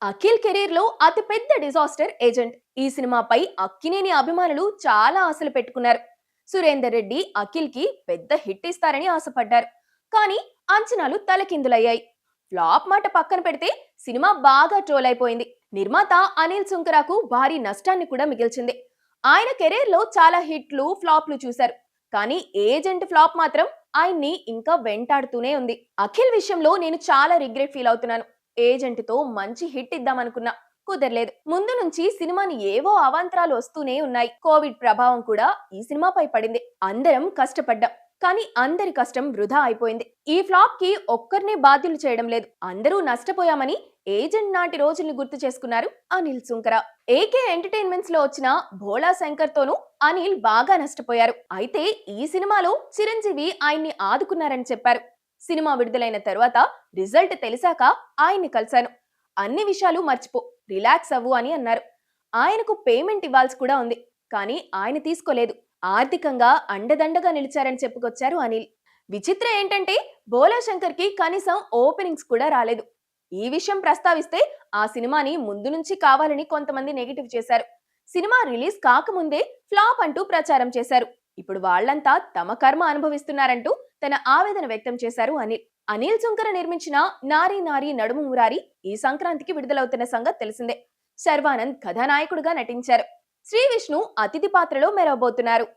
Akhil career లో అతి పెద్ద డిజాస్టర్ ఏజెంట్. ఈ సినిమాపై అక్కినేని అభిమానులు చాలా ఆశలు పెట్టుకున్నారు. సురేందర్ రెడ్డి అఖిల్ కి పెద్ద హిట్ ఇస్తారని ఆశపడ్డారు. కానీ అంచనాలు తలకిందులయ్యాయి. ఫ్లాప్ మాట పక్కన పెడితే సినిమా బాగా ట్రోల్ అయిపోయింది. నిర్మాత అనిల్ సుంకరాకు భారీ నష్టాన్ని కూడా మిగిల్చింది. ఆయన కెరీర్ లో చాలా హిట్లు ఫ్లాప్లు చూశారు. కానీ ఏజెంట్ ఫ్లాప్ మాత్రం ఆయన్ని ఇంకా వెంటాడుతూనే ఉంది. అఖిల్ విషయంలో నేను చాలా రిగ్రెట్ ఫీల్ అవుతున్నాను. ఏజెంట్ తో మంచి హిట్ ఇద్దామనుకున్నా, కుదరలేదు. ముందు నుంచి సినిమాని ఏవో అవాంతరాలు వస్తూనే ఉన్నాయి. కోవిడ్ ప్రభావం కూడా ఈ సినిమాపై పడింది. అందరం కష్టపడ్డాం, కానీ అందరి కష్టం వృధా అయిపోయింది. ఈ ఫ్లాప్ కి ఒక్కరినే బాధ్యులు చేయడం లేదు, అందరూ నష్టపోయామని ఏజెంట్ నాటి రోజుల్ని గుర్తు చేసుకున్నారు అనిల్ సుంకర. ఏకే ఎంటర్టైన్మెంట్స్ లో వచ్చిన భోళా శంకర్ తోనూ అనిల్ బాగా నష్టపోయారు. అయితే ఈ సినిమాలో చిరంజీవి ఆయన్ని ఆదుకున్నారని చెప్పారు. సినిమా విడుదలైన తరువాత రిజల్ట్ తెలిసాక ఆయన్ని కలిశాను. అన్ని విషయాలు మర్చిపో, రిలాక్స్ అవ్వు అని అన్నారు. ఆయనకు పేమెంట్ ఇవ్వాల్సి కూడా ఉంది, కానీ ఆయన తీసుకోలేదు. ఆర్థికంగా అండదండగా నిలిచారని చెప్పుకొచ్చారు అనిల్. విచిత్రం ఏంటంటే భోలా శంకర్ కి కనీసం ఓపెనింగ్స్ కూడా రాలేదు. ఈ విషయం ప్రస్తావిస్తే ఆ సినిమాని ముందు నుంచి కావాలని కొంతమంది నెగిటివ్ చేశారు. సినిమా రిలీజ్ కాకముందే ఫ్లాప్ అంటూ ప్రచారం చేశారు. ఇప్పుడు వాళ్ళంతా తమ కర్మ అనుభవిస్తున్నారంటూ తన ఆవేదన వ్యక్తం చేశారు అనిల్. అనిల్ సుంకర నిర్మించిన నారీ నారీ నడుము మురారి ఈ సంక్రాంతికి విడుదలవుతున్న సంగతి తెలిసిందే. శర్వానంద్ కథానాయకుడిగా నటించారు. శ్రీ విష్ణు అతిథి పాత్రలో మెరవబోతున్నారు.